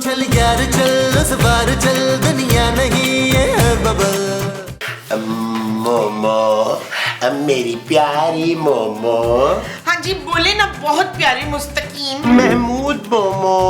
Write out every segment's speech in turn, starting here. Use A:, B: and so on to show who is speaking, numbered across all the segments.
A: चल यार चल उस बार चल दुनिया नहीं ये है बबल।
B: मोमो, मेरी प्यारी मोमो।
C: हाँ जी बोले ना, बहुत प्यारी मुस्तकीम।
B: महमूद मोमो।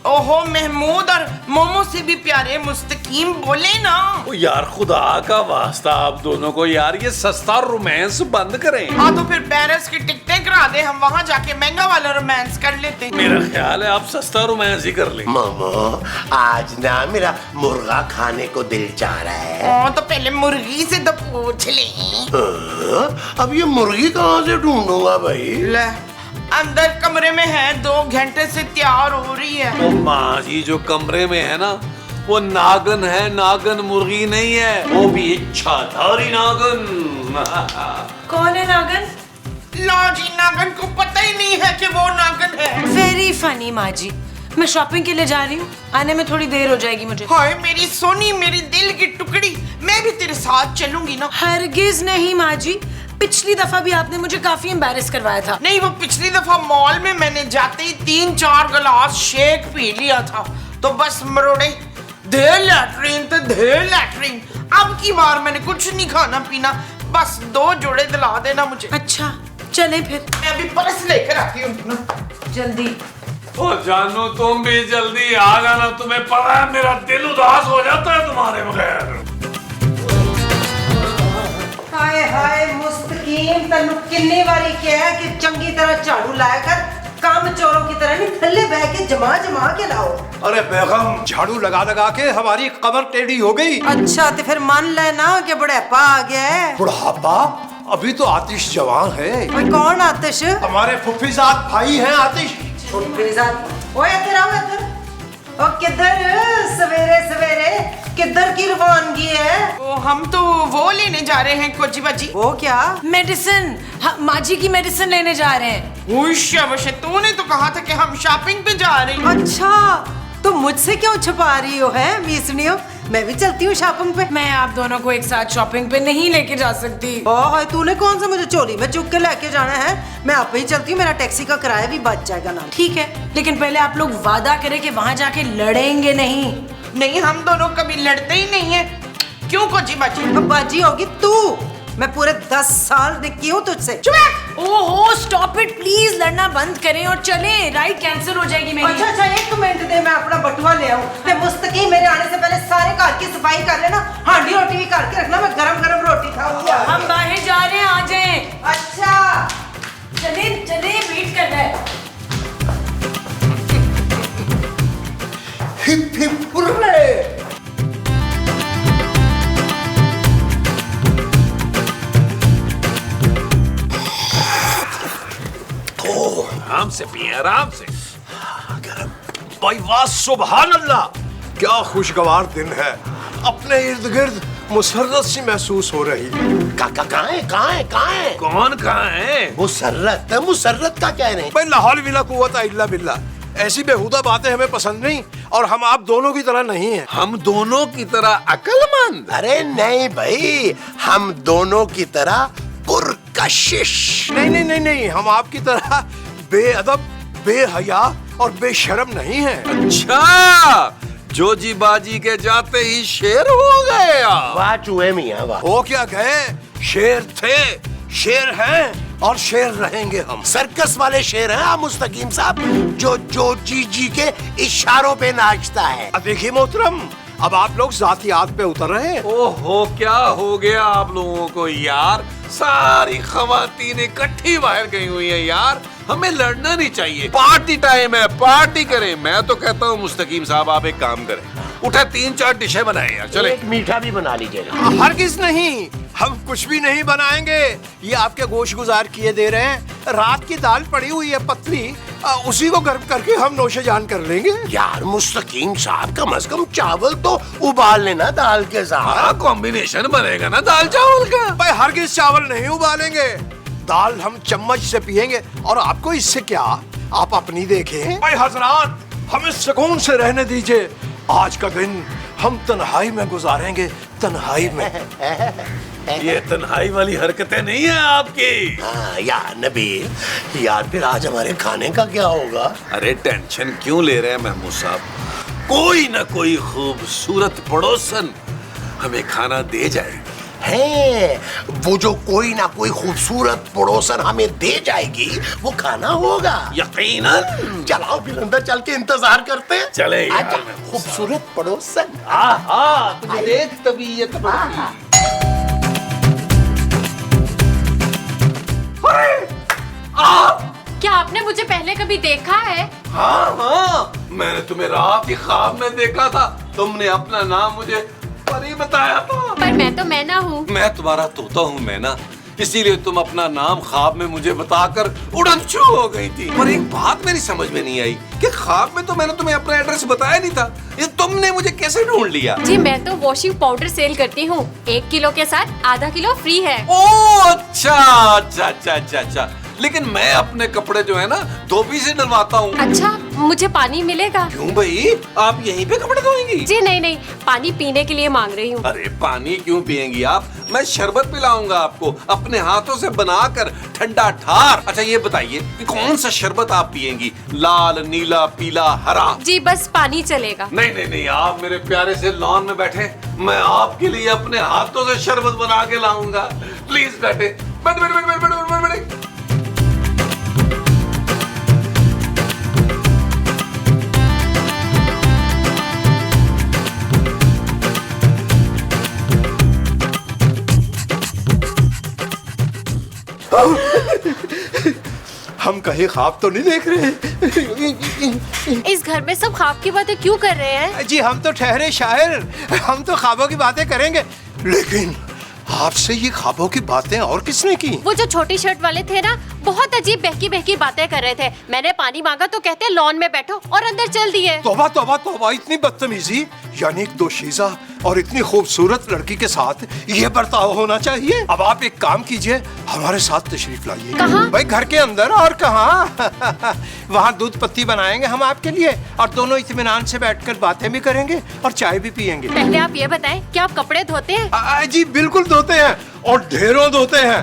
C: ओहो महमूद और मोमो से भी प्यारे मुस्तकीम, बोले ना।
D: ओ यार खुदा का वास्ता आप दोनों को यार ये सस्ता रोमांस बंद करें।
C: हाँ तो फिर पेरिस की टिकटें करा दे, हम वहाँ जाके महंगा वाला रोमांस कर लेते हैं।
D: मेरा ख्याल है आप सस्ता रोमांस ही कर लें।
B: मोमो आज ना मेरा मुर्गा खाने को दिल चाह रहा है।
C: तो पहले मुर्गी से तो पूछ ले।
B: अब ये मुर्गी कहाँ से ढूंढूंगा भाई?
C: ले अंदर कमरे में है, 2 घंटे से तैयार हो रही है।
D: ओ माँ जी जो कमरे में है ना वो नागन है, नागन मुर्गी नहीं है, वो भी इच्छाधारी नागन।
E: कौन है नागन?
C: लो जी, नागन को पता ही नहीं है कि वो नागन है।
E: वेरी फनी माँ जी। मैं शॉपिंग के लिए जा रही हूँ, आने में थोड़ी देर हो जाएगी मुझे।
C: हाय मेरी सोनी, मेरी दिल की टुकड़ी, मैं भी तेरे साथ चलूंगी ना।
E: हरगिज नहीं माँ जी, पिछली दफा भी आपने मुझे काफी एम्बैरेस करवाया था।
C: नहीं, वो पिछली दफा मॉल में मैंने जाते ही 3-4 गिलास शेक पी लिया था, तो बस मरोड़े ढेर लैट्रिन तो ढेर लैट्रिन। अब की बार मैंने कुछ नहीं खाना पीना, बस 2 जोड़े दिला देना मुझे।
E: अच्छा चलें फिर।
C: मैं अभी पर्स लेकर आती हूँ ना।
E: जल्दी।
D: ओ जानू तुम भी जल्दी आ जाना, तुम्हें पता है मेरा दिल उदास हो जाता है तुम्हारे बगैर।
F: हाय हाय मुस्तकीम, तन्नू किन्नी बारी क्या है कि चंगी तरह झाड़ू लाया कर, काम चोरों की तरह नहीं थल्ले बह के जमा जमा के लाओ।
G: अरे बेगम झाड़ू लगा लगा के हमारी कमर टेढ़ी हो गई।
F: अच्छा तो फिर मान लेना कि बुढ़ापा आ गया है।
G: बुढ़ापा? अभी तो आतिश जवान है।
F: ओए कौन आतिश?
G: हमारे फुफीजाद भाई हैं आतिश।
F: ओए इधर आओ इधर। ओ किधर सवेरे सवेरे किधर की रवानगी है?
C: वो हम तो वो लेने जा रहे हैं कोची बाजी।
F: वो क्या?
E: मेडिसिन। हाँ, माँ जी की मेडिसिन लेने जा रहे हैं।
C: वशे तूने तो कहा था कि हम शॉपिंग पे जा रहे हैं।
F: अच्छा तो मुझसे क्यों छुपा रही हो है मीसनियो? मैं भी चलती हूँ शॉपिंग पे।
E: मैं आप दोनों को एक साथ शॉपिंग पे नहीं लेके जा सकती।
F: ओह तूने कौन सा मुझे चोली में चुक के लेके जाना है? मैं आप ही चलती हूँ, मेरा टैक्सी का किराया भी बच जाएगा ना।
E: ठीक है, लेकिन पहले आप लोग वादा करें कि वहाँ जाके लड़ेंगे नहीं।
C: नहीं, हम दोनों कभी लड़ते ही नहीं है। क्यों कोची बाजी?
F: अब बाजी होगी तू। मैं पूरे 10 साल दिखी हूँ तुझसे।
E: ओहो स्टॉप इट प्लीज, लड़ना बंद करें और चलें, राइड कैंसिल हो जाएगी मेरी।
F: अच्छा अच्छा 1 मिनट दे, मैं अपना बटुआ ले आऊँ। ते मुस्तकीम मेरे आने से पहले सारे घर की सफाई कर लेना, हांडी रोटी भी करके रखना, मैं गरम गरम रोटी खाऊंगी।
E: हम बाहर जा रहे हैं, आ जाएं।
F: अच्छा
E: चले चले, वेट कर रहे हैं।
G: Hip hip hurray.
D: आराम से पिए, आराम से।
G: भाई वाह सुभान अल्लाह, क्या खुशगवार दिन है। अपने इर्द गिर्द मुसर्रत सी महसूस हो रही।
B: कहाँ है?
D: कौन कहाँ है?
B: मुसर्रत, मुसर्रत का कह रहे हैं।
G: भाई लाहौल विला कुव्वता इल्ला बिल्लाह, ऐसी बेहुदा बातें हमें पसंद नहीं, और हम आप दोनों की तरह नहीं हैं।
D: हम दोनों की तरह अक्लमंद?
B: अरे नहीं भाई, हम दोनों की तरह पुरकशिश।
G: नहीं, हम आपकी तरह बेअदब, बेहया और बेशर्म नहीं हैं।
D: अच्छा, जोजी बाजी के जाते ही शेर हो गए आप।
B: वाह चूहे मियां वाह।
G: हो क्या गए, शेर थे, शेर हैं और शेर रहेंगे हम।
B: सर्कस वाले शेर हैं आप मुस्तकीम साहब, जो जी के इशारों पे नाचता है।
G: देखिए मोहतरम, अब आप लोग जातियात पे उतर रहे हैं।
D: ओहो क्या हो गया आप लोगों को यार, सारी खवातीन इकट्ठी बाहर गई हुई हैं यार, हमें लड़ना नहीं चाहिए। पार्टी टाइम है, पार्टी करें। मैं तो कहता हूँ मुस्तकीम साहब आप एक काम करें, उठे 3-4 डिशें बनाएं यार, चले।
B: एक मीठा भी बना लीजिए।
G: हरगिज नहीं, हम कुछ भी नहीं बनाएंगे। ये आपके गोश गुजार किए दे रहे हैं। रात की दाल पड़ी हुई है पतली, उसी को गर्म करके हम नोशे जान कर लेंगे।
B: यार मुस्तकीम साहब, कम से कम चावल तो उबाल लेना दाल के साथ।
D: कॉम्बिनेशन बनेगा ना दाल चावल का।
G: भाई हरगिज चावल नहीं उबालेंगे, दाल हम चम्मच से पियेंगे। और आपको इससे क्या, आप अपनी देखें। भाई हजरात, हमें सुकून से रहने दीजिए। आज का दिन हम तन्हाई में गुजारेंगे, तन्हाई में।
D: ये तन्हाई वाली हरकतें नहीं है आपकी।
B: हाँ यार नबील, यार फिर आज हमारे खाने का क्या होगा?
D: अरे टेंशन क्यों ले रहे हैं महमूद साहब, कोई ना कोई खूबसूरत पड़ोसन हमें खाना दे जाएगी।
B: है वो जो कोई ना कोई खूबसूरत पड़ोसन हमें दे जाएगी, वो खाना होगा
D: यकीनन।
B: चलाओ फिर अंदर चल के इंतजार करते हैं।
D: चले यार।
B: आजा, खूबसूरत पड़ोसन।
D: आहा, तुझे देख तबीयत बढ़ी।
E: क्या आपने मुझे पहले कभी देखा है?
D: हाँ, मैंने तुम्हें रात ही ख्वाब में देखा था। तुमने अपना नाम मुझे परी बताया था।
E: पर मैं तो मैना हूँ।
D: मैं तुम्हारा तोता हूँ मैना, इसीलिए तुम अपना नाम ख्वाब में मुझे बताकर उड़नछू हो गई थी। पर एक बात मेरी समझ में नहीं आई कि ख्वाब में तो मैंने तुम्हें अपना एड्रेस बताया नहीं था, ये तुमने मुझे कैसे ढूंढ लिया?
E: जी मैं तो वॉशिंग पाउडर सेल करती हूँ, 1 किलो के साथ आधा किलो फ्री है।
D: ओह अच्छा अच्छा अच्छा अच्छा अच्छा। लेकिन मैं अपने कपड़े जो है ना धोबी से डलवाता हूँ।
E: अच्छा, मुझे पानी मिलेगा?
D: क्यों भाई, आप यहीं पे कपड़े धोएंगी?
E: जी नहीं, पानी पीने के लिए मांग रही हूँ।
D: अरे पानी क्यों पिएंगी आप, मैं शरबत पिलाऊंगा आपको अपने हाथों से बनाकर, ठंडा ठार। अच्छा ये बताइए कि कौन सा शरबत आप पिएंगी, लाल, नीला, पीला, हरा?
E: जी बस पानी चलेगा।
D: नहीं नहीं नहीं, आप मेरे प्यारे से लॉन में बैठे, मैं आपके लिए अपने हाथों से शरबत बना के लाऊंगा। प्लीज बैठे, बैठ बैठ बैठ बैठ बैठ बैठ बैठ।
G: हम कहीं ख्वाब तो नहीं देख रहे?
E: इस घर में सब ख्वाब की बातें क्यों कर रहे हैं?
G: जी हम तो ठहरे शायर, हम तो ख्वाबों की बातें करेंगे। लेकिन आपसे ये ख्वाबों की बातें और किसने की?
E: वो जो छोटी शर्ट वाले थे ना, बहुत अजीब बहकी बहकी बातें कर रहे थे। मैंने पानी मांगा तो कहते लॉन में बैठो और अंदर चल दिए।
G: तौबा तौबा तौबा, इतनी बदतमीजी, यानी एक दोशीज़ा और इतनी खूबसूरत लड़की के साथ ये बर्ताव होना चाहिए? अब आप एक काम कीजिए, हमारे साथ तशरीफ लाइए।
E: कहाँ?
G: भाई घर के अंदर, और कहाँ? वहाँ दूध पत्ती बनाएंगे हम आपके लिए, और दोनों इत्मीनान से बैठकर बातें भी करेंगे और चाय भी पियेंगे।
E: पहले आप ये बताएं कि आप कपड़े धोते हैं?
G: जी बिल्कुल धोते हैं, और ढेरों धोते हैं।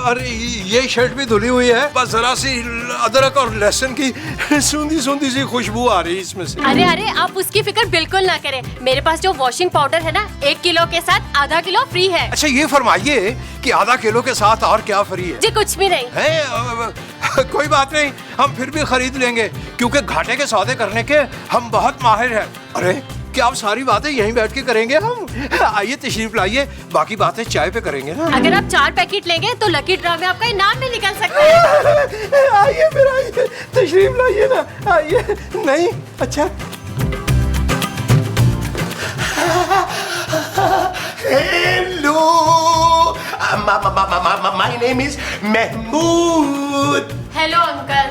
G: अरे ये शर्ट भी धुली हुई है, बस जरा सी अदरक और लहसुन की सूंधी सूंधी सी खुशबू आ रही है इसमें से।
E: अरे अरे आप उसकी फिक्र बिल्कुल ना करें, मेरे पास जो वॉशिंग पाउडर है ना, 1 किलो के साथ आधा किलो फ्री है।
G: अच्छा ये फरमाइए कि आधा किलो के साथ और क्या फ्री है?
E: जी कुछ भी नहीं
G: है। कोई बात नहीं, हम फिर भी खरीद लेंगे, क्योंकि घाटे के सौदे करने के हम बहुत माहिर हैं। अरे क्या आप सारी बातें यहीं बैठ के करेंगे हम? आइए तशरीफ लाइए, बाकी बातें चाय पे करेंगे ना।
E: अगर आप 4 पैकेट लेंगे तो लकी ड्रॉ में आपका इनाम भी निकल सकता है।
G: आइए फिर, आइए तशरीफ लाइए ना, आइए। नहीं अच्छा
B: hello, my name is Mahmood.
E: Hello uncle.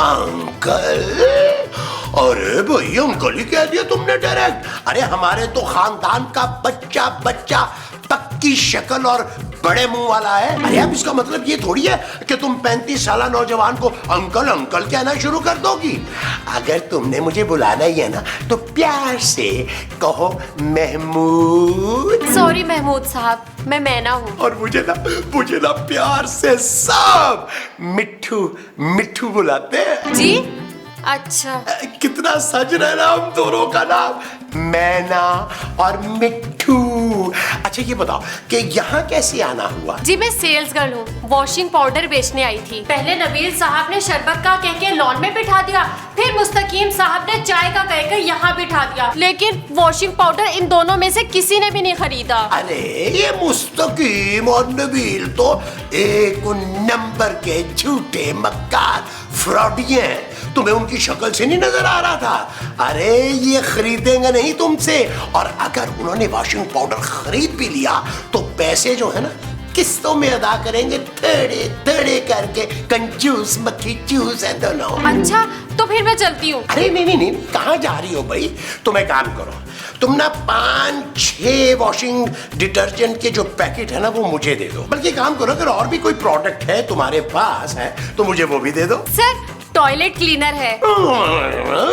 B: Uncle? अरे भाई अंकल ही कह दिया तुमने डायरेक्ट। अरे हमारे तो खानदान का बच्चा बच्चा पक्की शक्ल और बड़े मुंह वाला है। अरे अब इसका मतलब ये थोड़ी है कि तुम 35 साल नौजवान को अंकल अंकल कहना शुरू कर दोगी। अगर तुमने मुझे बुलाना ही है ना, तो प्यार से कहो महमूद।
E: सॉरी महमूद साहब, मैं मैना हूँ।
B: और मुझे ना प्यार से सब मिट्ठू मिट्ठू बुलाते हैं।
E: जी अच्छा।
B: कितना सज रहा है ना हम दोनों का नाम, मैना और मिट्ठू। अच्छा ये बताओ कि यहाँ कैसे आना हुआ?
E: जी मैं सेल्स गर्ल हूँ, वॉशिंग पाउडर बेचने आई थी। पहले नबील साहब ने शरबत का कह के लॉन में बिठा दिया, फिर मुस्तकीम साहब ने चाय का कह के यहाँ बिठा दिया, लेकिन वॉशिंग पाउडर इन दोनों में से किसी ने भी नहीं खरीदा।
B: अरे ये मुस्तकीम और नबील तो एक नंबर के झूठे मक्कार फ्रॉडिये हैं। तुम्हें उनकी शक्ल से नहीं नजर आ रहा था? अरे ये खरीदेंगे नहीं तुमसे, और अगर उन्होंने वॉशिंग पाउडर खरीद भी लिया तो पैसे जो है ना किस्तों में अदा करेंगे, थोड़े थोड़े करके। कंजूस मक्खी चूस है दोनों।
E: अच्छा तो फिर मैं चलती हूँ।
B: अरे नहीं, कहाँ जा रही हो भाई? तुम एक काम करो, तुम ना 5-6 वॉशिंग डिटर्जेंट के जो पैकेट है ना वो मुझे दे दो। बल्कि काम करो, अगर और भी कोई प्रोडक्ट है तुम्हारे पास है तो मुझे वो भी दे दो।
E: सर टॉयलेट क्लीनर है।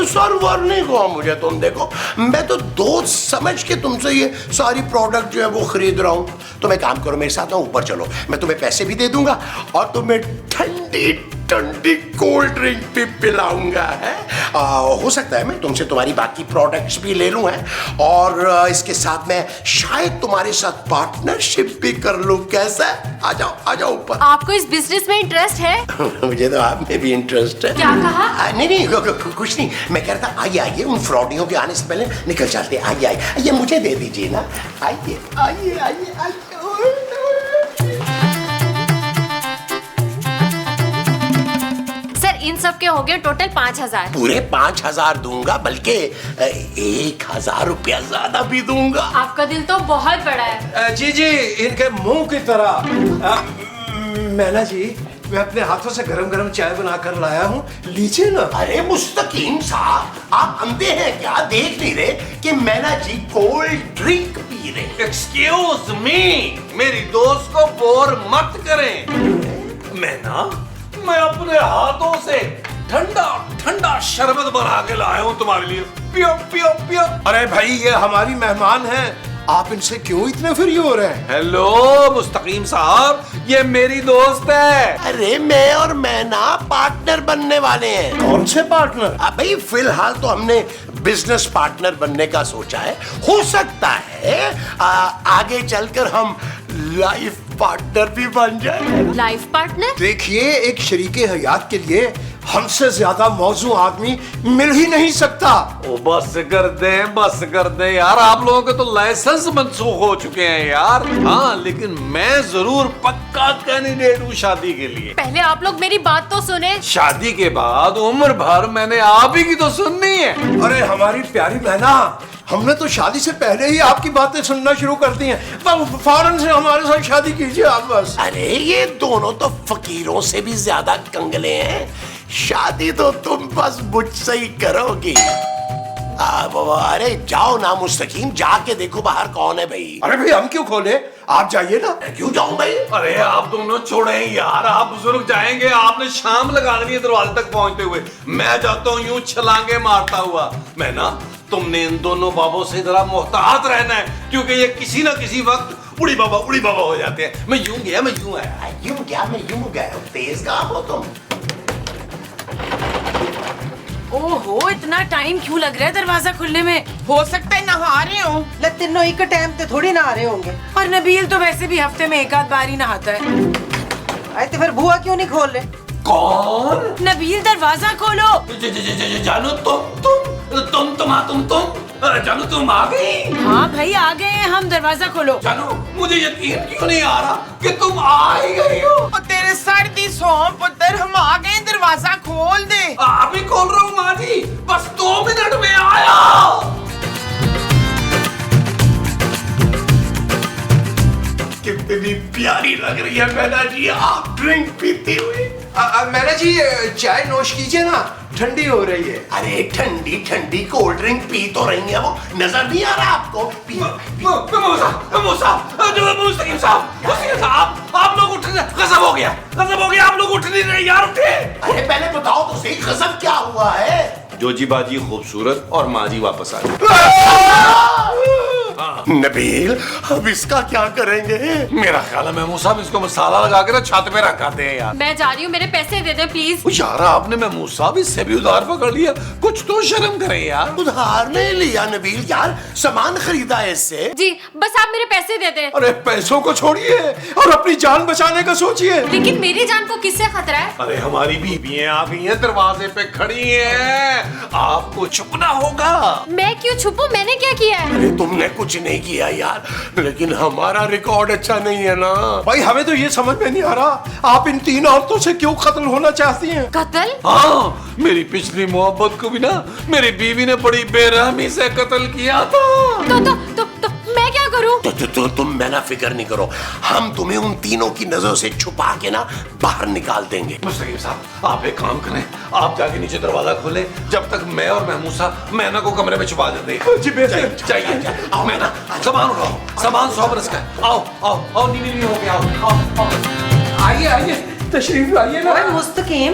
B: सर्वर नहीं कहो मुझे तुम। देखो मैं तो दोस्त समझ के तुमसे ये सारी प्रोडक्ट जो है वो खरीद रहा हूँ। तुम एक काम करो, मेरे साथ ना ऊपर चलो, मैं तुम्हें पैसे भी दे दूंगा और तुम्हें ठंडी ठंडी कोल्ड ड्रिंक भी पिलाऊंगा है। हो सकता है मैं तुमसे तुम्हारी बाकी प्रोडक्ट्स भी ले लूं है, और इसके साथ मैं शायद तुम्हारे साथ पार्टनरशिप भी कर लूं। कैसा है? आ जाओ ऊपर।
E: आपको इस बिजनेस में इंटरेस्ट है?
B: मुझे तो आप में भी इंटरेस्ट है।
E: क्या कहा?
B: नहीं कुछ नहीं, मैं कह रहा था आइए उन फ्रॉडियों के आने से पहले निकल चलते। आइए मुझे दे दीजिए ना। आइए।
E: सर इन सब के हो गए टोटल 5,000।
B: पूरे 5,000 दूंगा, बल्कि 1,000 रुपया ज्यादा भी दूंगा।
E: आपका दिल तो बहुत बड़ा है।
G: जी इनके मुंह की तरह। मैना जी, मैं अपने हाथों से गरम चाय बनाकर लाया हूँ, लीजिए ना।
B: अरे मुस्तकीम साहब, आप अंधे हैं क्या? देख नहीं रहे कि मैना जी कोल्ड ड्रिंक पी रहे?
D: एक्सक्यूज मी, मेरी दोस्त को बोर मत करें। मैं अपने हाथों से ठंडा शरबत बना के लाया हूँ तुम्हारे लिए। पियो।
G: अरे भाई, ये हमारी मेहमान हैं, आप इनसे क्यों इतने फ्री हो रहे हैं?
D: हेलो मुस्तकीम साहब, ये मेरी दोस्त है।
B: अरे मैं और मैना पार्टनर बनने वाले हैं।
G: कौन से पार्टनर?
B: भाई फिलहाल तो हमने बिजनेस पार्टनर बनने का सोचा है। हो सकता है आगे चलकर हम लाइफ पार्टनर भी बन जाए।
E: Life partner?
G: देखिए, एक शरीके हयात के लिए हमसे ज्यादा मौजू आदमी मिल ही नहीं सकता।
D: ओ बस कर दे यार, आप लोगों के तो लाइसेंस मनसूख हो चुके हैं यार। हाँ, लेकिन मैं जरूर पक्का कैंडिडेट हूँ शादी के लिए।
E: पहले आप लोग मेरी बात तो सुने।
D: शादी के बाद उम्र भर मैंने आप ही की तो सुननी है।
G: अरे हमारी प्यारी मैना, हमने तो शादी से पहले ही आपकी बातें सुनना शुरू कर दी हैं। फौरन से हमारे साथ शादी कीजिए आप बस।
B: अरे ये दोनों तो फकीरों से भी ज्यादा कंगले हैं। शादी तो तुम बस मुझसे ही करोगी। अरे जाओ ना मुस्तकीम, जाके देखो बाहर कौन है भाई।
G: अरे भाई, हम क्यों खोले? आप जाइए ना।
B: क्यों जाऊं भाई?
D: अरे आप दोनों छोड़े यार, आप बुजुर्ग जाएंगे, आपने शाम लगा दी दरवाजे तक पहुंचते हुए। मैं जाता हूँ यूं छलांगे मारता हुआ। मैं ना, तुमने इन दोनों बाबों से जरा मोहतात रहना है, क्योंकि ये किसी ना किसी वक्त उड़ी बाबा हो जाते हैं। मैं यूं गया।
B: मैं यूं गया। तेज काम हो तुम।
H: ओहो, इतना टाइम क्यों लग रहा है दरवाजा खुलने में?
C: हो सकता है नहा रहे हो।
F: ले तीनों एक टाइम पे थोड़ी नहा रहे होंगे।
H: और नबील तो वैसे भी हफ्ते में एक आध बार ही नहाता है।
F: अरे तो फिर बुआ क्यों नहीं खोल रहे?
D: कौन?
H: नबील दरवाजा खोलो।
D: जानू जानू तुम आ गई?
H: हाँ भाई, आ गए हैं हम, दरवाजा खोलो।
D: जानू, मुझे यकीन क्यों नहीं आ रहा कि तुम आ ही गई हो।
C: और तेरे सर्दी सोम पुत्र, हम आ गए, दरवाजा खोल दे।
D: अभी खोल रहा हूँ माँ जी, बस 2 मिनट में आया।
B: कितनी प्यारी लग रही है मैना जी आप ड्रिंक पीती हुई।
G: मैना जी, चाय नोश कीजिए ना, ठंडी हो रही है।
B: अरे ठंडी कोल्ड ड्रिंक पी तो रही है वो, नजर नहीं आ रहा आपको?
D: मुस्तकीम साहब, आप लोग उठ, गजब हो गया, आप लोग उठ नहीं रहे यार, उठे।
B: अरे पहले बताओ तो सही, गजब क्या हुआ है?
D: जोजी बाजी खूबसूरत और माँ जी वापस आ गए।
B: नबील, अब इसका क्या करेंगे?
D: मेरा ख्याल है महमूद साहब, इसको मसाला लगा के ना छत पे रखाते हैं यार।
E: मैं जा रही हूँ, मेरे पैसे दे दे प्लीज।
D: यार आपने महमूद साहब इससे भी उधार पकड़ लिया, कुछ तो शर्म करें यार।
B: उधार नहीं लिया नबील यार, सामान खरीदा है इससे।
E: जी बस आप मेरे पैसे दे दे।
G: अरे पैसों को छोड़िए और अपनी जान बचाने का सोचिए।
E: लेकिन मेरी जान को किससे खतरा है?
D: अरे हमारी बीबियां आ गई हैं, दरवाजे पे खड़ी हैं, आपको छुपना होगा।
E: मैं क्यों छुपूं? मैंने क्या किया है?
B: अरे तुमने कुछ नहीं किया यार, लेकिन हमारा रिकॉर्ड अच्छा नहीं है ना।
G: भाई हमें तो ये समझ में नहीं आ रहा, आप इन 3 औरतों से क्यों कत्ल होना चाहती हैं?
E: कत्ल?
D: हाँ, मेरी पिछली मोहब्बत को भी ना मेरी बीवी ने बड़ी बेरहमी से कत्ल किया था।
E: तो मैं क्या करूं?
B: तो तुम मैं ना फिक्र नहीं करो, हम तुम्हें उन तीनों की नजरों से छुपा के ना बाहर निकाल देंगे।
D: मुस्तकीम साहब, आप एक काम करें, आप जाके नीचे दरवाजा खोलें, जब तक मैं और महमूद साहब मैना को कमरे में छुपा देते।
G: जी बेहतर।
D: चाहिए आओ मैना, सामान उठाओ, सामान 100 बरस का है। आओ नीली हो गया, आओ।
G: आइए तशरीफ लाइए ना।
F: ओए मुस्तकीम,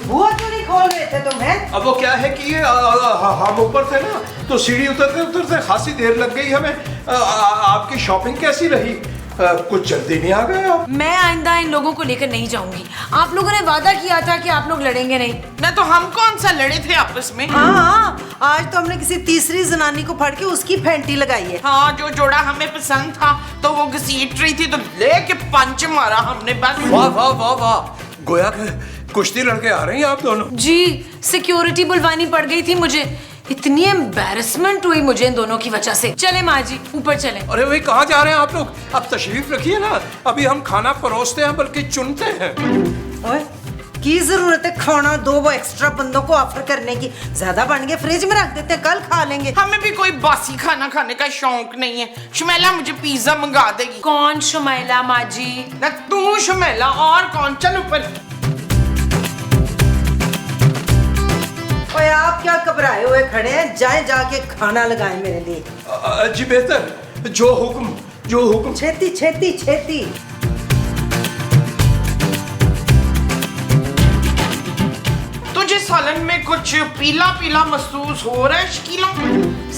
F: बुआ क्यों नहीं खोल रहे थे तुम? हैं?
G: अब वो क्या है कि ये हम ऊपर थे ना, तो सीढ़ी उतरते खासी देर लग गई हमें। आपकी शॉपिंग कैसी रही? कुछ जल्दी नहीं आ गए आप?
H: मैं आइंदा इन लोगों को लेकर नहीं जाऊंगी। आप लोगों ने वादा किया था कि आप लोग लड़ेंगे नहीं।
C: न तो हम कौन सा लड़े थे आपस में।
F: हाँ, आज तो हमने किसी तीसरी जनानी को फड़ के उसकी फेंटी लगाई है।
C: हाँ, जो जोड़ा हमें पसंद था तो वो घसीट रही थी तो लेके पंच मारा हमने बस।
G: वाह वाह वाह वाह, गोया के कुश्ती लड़के आ रहे हैं आप दोनों।
H: जी, सिक्योरिटी बुलवानी पड़ गई थी मुझे। इतनी एम्बैरेसमेंट हुई मुझे इन दोनों की वजह से। चले माँ जी, ऊपर चले।
G: अरे भाई कहाँ जा रहे हैं आप लोग? अब तशरीफ रखिए ना, अभी हम खाना परोसते हैं बल्कि चुनते हैं।
F: ओए, की जरूरत है खाना दो वो एक्स्ट्रा बंदों को ऑफर करने की? ज्यादा बन गए, फ्रिज में रख देते हैं, कल खा लेंगे।
C: हमें भी कोई बासी खाना खाने का शौक नहीं है। शुमैला मुझे पिज्जा मंगा देगी।
H: कौन शुमैला माँ जी?
C: न तू शुमैला, और कौन? चल ऊपर।
F: ओए, आप क्या घबराए हुए खड़े हैं? जाए जाके खाना लगाए मेरे लिए।
G: जी बेहतर, जो हुक्म।
F: छेती छेती छेती।
C: तुझे सालन में कुछ पीला पीला महसूस हो रहा है शकीला?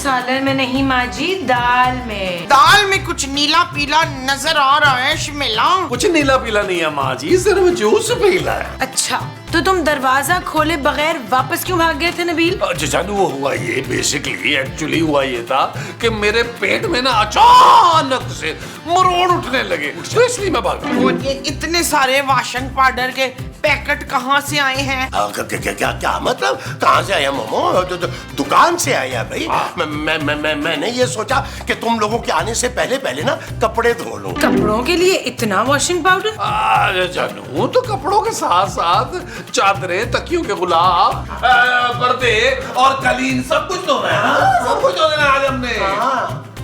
H: सालन में नहीं माँ जी, दाल में।
C: दाल में कुछ नीला पीला नजर आ रहा है शुमैला।
D: कुछ नीला पीला नहीं है माँ जी, सिर्फ जूस पीला है।
H: अच्छा, तो तुम दरवाजा खोले बगैर वापस क्यों भाग गए थे नबील?
D: जानू वो हुआ ये, बेसिकली एक्चुअली हुआ ये था कि मेरे पेट में ना अचानक से मरोड़ उठने लगे, तो इसलिए मैं भागा।
C: वो ये इतने सारे वॉशिंग पाउडर के पैकेट कहाँ से आए हैं?
B: क्या मतलब? कहाँ से आया मोमो? दुकान से आया भाई। मैंने ये सोचा कि तुम लोगों के आने से पहले ना कपड़े धो लूं।
H: कपड़ों के लिए इतना वॉशिंग पाउडर?
D: जानू तो कपड़ों के साथ साथ चादरें, तकियों के गुलाब, पर्दे और कालीन सब कुछ धोना है ना? सब कुछ धोना है आज हमने।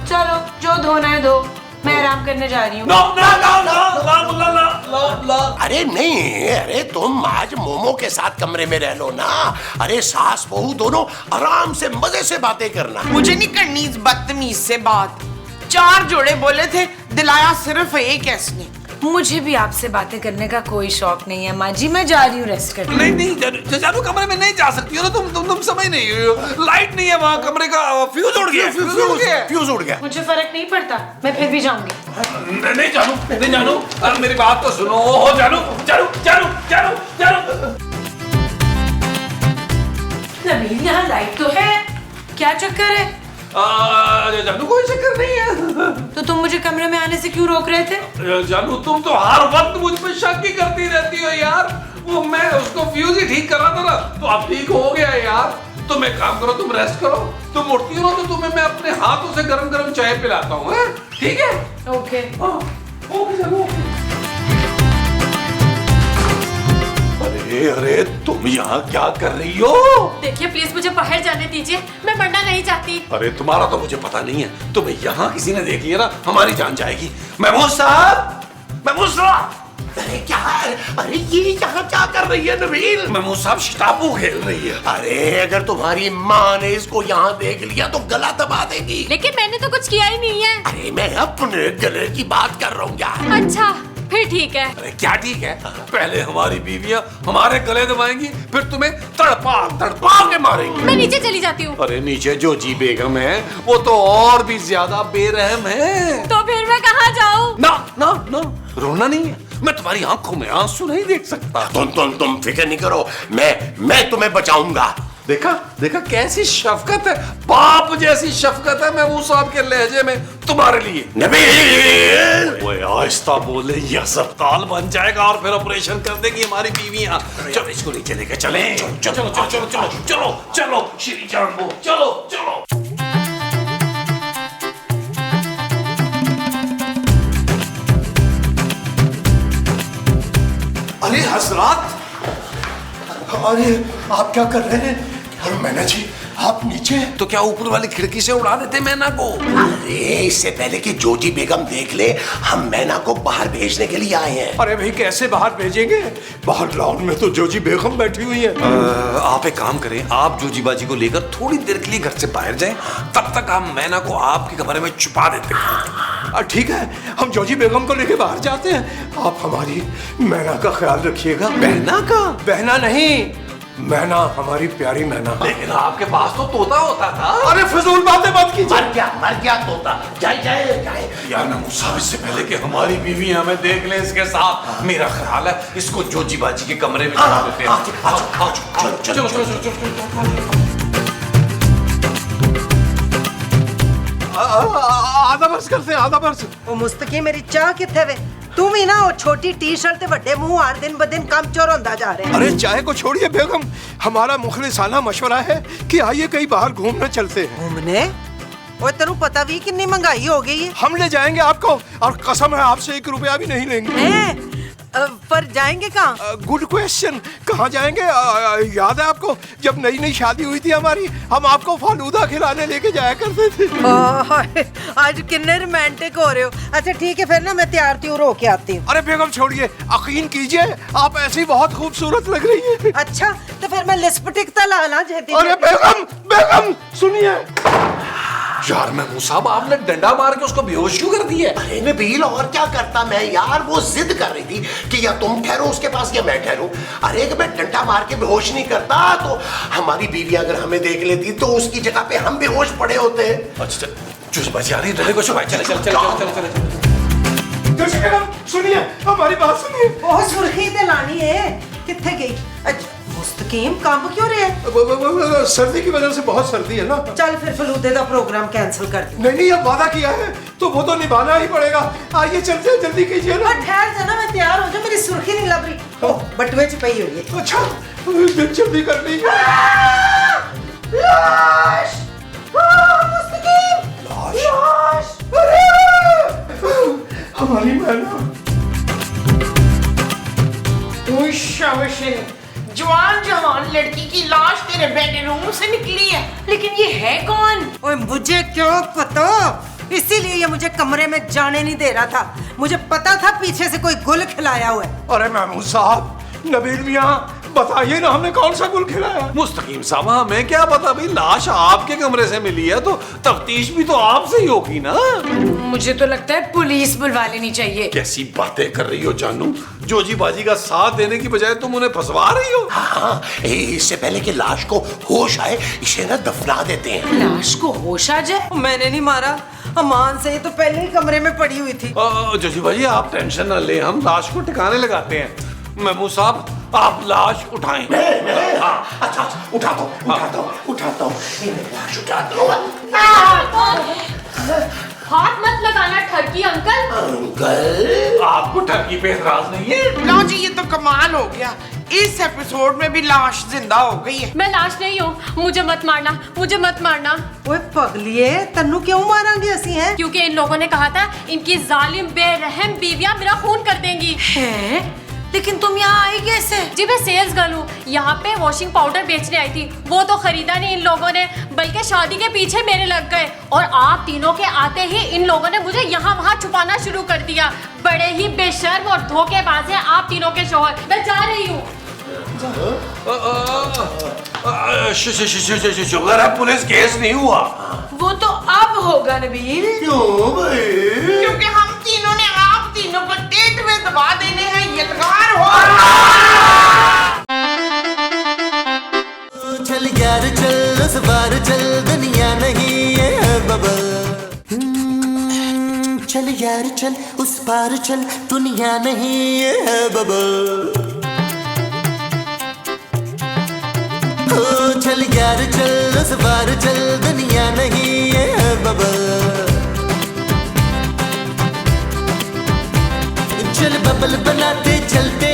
H: चलो, जो धोना है धो, मैं आराम करने जा रही हूँ।
B: अरे नहीं, अरे तुम आज मोमो के साथ कमरे में रह लो ना। अरे सास बहू दोनों आराम से मजे से बातें करना।
C: मुझे नहीं करनी इस बदतमीज से बात। 4 जोड़े बोले थे, दिलाया सिर्फ एक इसने।
H: मुझे भी आपसे बातें करने का कोई शौक नहीं है माँ जी, मैं जा रही हूँ रेस्ट करने।
D: नहीं जानू कमरे में नहीं जा सकती हो ना तुम समझ नहीं हो। लाइट नहीं है वहाँ, कमरे का फ्यूज उड़ गया।
B: फ्यूज उड़ गया।
H: मुझे फर्क नहीं पड़ता, मैं फिर भी जाऊंगी।
D: नहीं जानू, अरे मेरी बात तो सुनो। हो जानू।
H: नबील, यहाँ लाइट तो है, क्या चक्कर है?
D: जानू कोई चक्कर नहीं है।
H: तो तुम मुझे कमरे में आने से क्यों रोक रहे थे?
D: जानू तुम तो हर वक्त मुझ पे शक ही करती रहती हो यार। वो मैं उसको फ्यूज ही ठीक कर रहा था ना, तो अब ठीक हो गया यार। तुम एक काम करो, तुम रेस्ट करो। तुम उठती हो तो तुम्हें मैं अपने हाथों से गरम चाय पिलाता हूँ, ठीक है?
H: ओके।
D: ओके जानू। अरे तुम यहाँ क्या कर रही हो?
E: देखिए प्लीज मुझे बाहर जाने दीजिए, मैं मरना नहीं चाहती।
D: अरे तुम्हारा तो मुझे पता नहीं है, तुम्हें यहाँ किसी ने देख लिया ना हमारी जान जाएगी। महमूद साहब।
B: अरे क्या? अरे ये यहाँ क्या कर रही है नबील?
D: महमूद साहब शताबू खेल रही है।
B: अरे अगर तुम्हारी माँ ने इसको यहाँ देख लिया तो गला दबा देगी।
E: लेकिन मैंने तो कुछ किया ही नहीं है।
B: अरे मैं अपने गले की बात कर रहा हूँ यार।
E: अच्छा फिर ठीक है।
D: अरे क्या ठीक है? पहले हमारी बीवियां हमारे गले दबाएंगी, फिर तुम्हें तड़पा के मारेंगी।
E: मैं नीचे चली जाती हूँ।
D: अरे नीचे जो जी बेगम है वो तो और भी ज्यादा बेरहम है।
E: तो फिर मैं कहाँ जाऊँ?
D: ना रोना नहीं है, मैं तुम्हारी आंखों में आंसू नहीं देख सकता।
B: तुम फिक्र नहीं करो, मैं तुम्हें बचाऊंगा।
D: देखा कैसी शफकत है, बाप जैसी शफकत है महमूद साहब के लहजे में तुम्हारे लिए।
B: नबील!
D: ओए आहिस्ता बोले, यह सब काल बन जाएगा और फिर ऑपरेशन कर देगी हमारी बीवियां। चलो इसको नीचे लेके चले। चलो श्री जाम्बो, चलो।
G: अरे हजरात, अरे आप क्या कर रहे हैं? अरे मैना जी, आप नीचे।
D: तो क्या ऊपर वाली खिड़की से उड़ा देते मैना को?
B: अरे इससे पहले कि जोजी बेगम देख ले, हम मैना को बाहर भेजने के लिए आए हैं।
G: अरे भाई कैसे बाहर भेजेंगे? बाहर लॉन में तो जोजी बेगम बैठी हुई है।
D: आप एक काम करें, आप जोजी बाजी को लेकर थोड़ी देर के लिए घर से बाहर जाएं, तब तक हम मैना को आपके कमरे में छुपा देते हैं।
G: ठीक है, हम जोजी बेगम को लेके बाहर जाते हैं। आप हमारी मैना का ख्याल रखिएगा।
D: बहना का?
G: बहना नहीं, मैना, हमारी प्यारी मैना।
D: लेकिन आपके पास तो तोता होता था।
G: अरे फिजूल बातें मत कीजिए।
B: मर गया तोता। जाए जाए जाए।
D: यार ना मुसाब, इससे पहले कि हमारी बीवी हमें देख ले इसके साथ, मेरा ख्याल है इसको जोजी बाजी के कमरे में चला देते हैं। चलो चलो चलो चलो।
G: आधा बर्स करते हैं, आधा बर्स।
F: ओ मुस्तकी मेरी चाह किथे वे? तू भी ना वो छोटी टी शर्ट ते बड़े मुंह हर दिन ब दिन कम चोर होता जा रहे हैं।
G: अरे चाय को छोड़िए बेगम, हमारा मुखलिसाना मशवरा है कि आइए कहीं बाहर घूमने चलते हैं।
F: घूमने? ओए तेनू पता भी कितनी महंगाई हो गई है।
G: हम ले जाएंगे आपको, और कसम है आपसे 1 रुपया भी नहीं लेंगे।
F: हैं? पर जाएंगे कहाँ?
G: Good question. कहाँ जाएंगे? याद है आपको जब नई नई शादी हुई थी हमारी, हम आपको फालूदा खिलाने लेके जाया करते थे।
F: आज कितने रोमांटिक हो रहे हो। अच्छा ठीक है फिर ना, मैं तैयार त्यूर होके आती हूँ।
G: अरे बेगम छोड़िए, यकीन कीजिए आप ऐसी बहुत खूबसूरत लग रही है।
F: अच्छा तो फिर मैं लिपस्टिक तो लाना चाहती हूँ।
G: अरे बेगम बेगम सुनिए।
D: यार मैं मुसाब, आपने डंडा मार के उसको बेहोश क्यों कर दिया?
B: अरे नबील, और क्या करता मैं यार, वो जिद कर रही थी कि या तुम ठहरो उसके पास या मैं ठहरूं। अरे कि मैं डंडा मार के बेहोश नहीं करता तो हमारी बीवी अगर हमें देख लेती तो उसकी जगह पे हम बेहोश पड़े होते।
D: अच्छा चुस बच जा रही है, को चल चल चल चल चल
G: जोशी बेगम सुनिए, हमारी बात सुनिए।
F: बहुत सुर्खी ते लानी है। किथे गई? अच्छा मुस्तकीम काम क्यों रहे है?
G: सर्दी की वजह से बहुत सर्दी है ना।
F: चल फिर फलूदे का प्रोग्राम कैंसिल कर दे।
G: नहीं अब वादा किया है तो वो तो निभाना ही पड़ेगा। आइए चलते हैं, जल्दी कीजिए ना।
F: ठहर जा ना, मैं तैयार हो जाऊं, मेरी सुर्खी नहीं लग रही। ओह बटुए च पई हुई है।
G: अच्छा जल्दी कर ली।
F: लाश! मुस्तकीम! लाश!
G: हमारी मैना।
C: जवान जवान लड़की की लाश तेरे बेडरूम से निकली है।
H: लेकिन ये है कौन?
F: ओए मुझे क्यों पता? इसीलिए ये मुझे कमरे में जाने नहीं दे रहा था। मुझे पता था पीछे से कोई गुल खिलाया हुआ है।
G: अरे महमूद साहब, नबील मियां बताइए ना, हमने कौन सा गुल खिलाया?
D: मुस्तकीम साहब, हमें क्या पता भाई, लाश आपके कमरे से मिली है तो तफ्तीश भी तो आपसे ही होगी ना।
H: मुझे तो लगता है पुलिस बुलवा लेनी चाहिए।
D: कैसी बातें कर रही हो जानू, जोजी बाजी का साथ देने की बजाय तुम उन्हें फंसवा रही हो।
B: हाँ, इससे पहले कि लाश को होश आए इसे ना दफना देते हैं।
H: लाश को होश आ जाए?
F: मैंने नहीं मारा, अमान से तो पहले ही कमरे में पड़ी हुई थी।
D: जोजी बाजी आप टेंशन न ले, हम लाश को ठिकाने लगाते हैं। महमूद साहब आप लाश उठाएं।
B: अच्छा उठाता हूँ। लाश उठाता हूँ।
E: हाथ मत लगाना ठरकी अंकल।
B: अंकल
D: आपको ठगी पे एतराज नहीं है?
C: लो जी, ये तो कमाल हो गया। इस एपिसोड में भी लाश जिंदा हो गई है।
E: मैं लाश नहीं हूँ, मुझे मत मारना, मुझे मत मारना।
F: ओए पगलिए, तन्नू क्यों मारांगे असी हैं?
E: क्योंकि इन लोगों ने कहा था इनकी जालिम बेरहम बीवियां मेरा खून कर देंगी।
H: है? लेकिन तुम यहाँ आई कैसे?
E: जी मैं सेल्स गर्ल हूँ, यहाँ पे वॉशिंग पाउडर बेचने आई थी। वो तो खरीदा नहीं इन लोगों ने, बल्कि शादी के पीछे मेरे लग गए। और आप तीनों के आते ही इन लोगों ने मुझे यहाँ वहाँ छुपाना शुरू कर दिया। बड़े ही बेशर्म और धोखेबाज हैं आप तीनों के शौहर। मैं जा रही हूँ।
D: शुगर है पुलिस केस नहीं हुआ।
H: वो तो अब होगा नबील।
B: क्यों भाई?
C: क्योंकि हम तीनों ने आप तीनों को टेट में दबा देने हैं। यलगार हो।
A: चल यार चल, उस बार चल, दुनिया नहीं है बबल। चल यार चल, उस पार चल, दुनिया नहीं है बबल। चल यार चल, उस बार चल, दुनिया नहीं है बबल। चल बबल बनाते चलते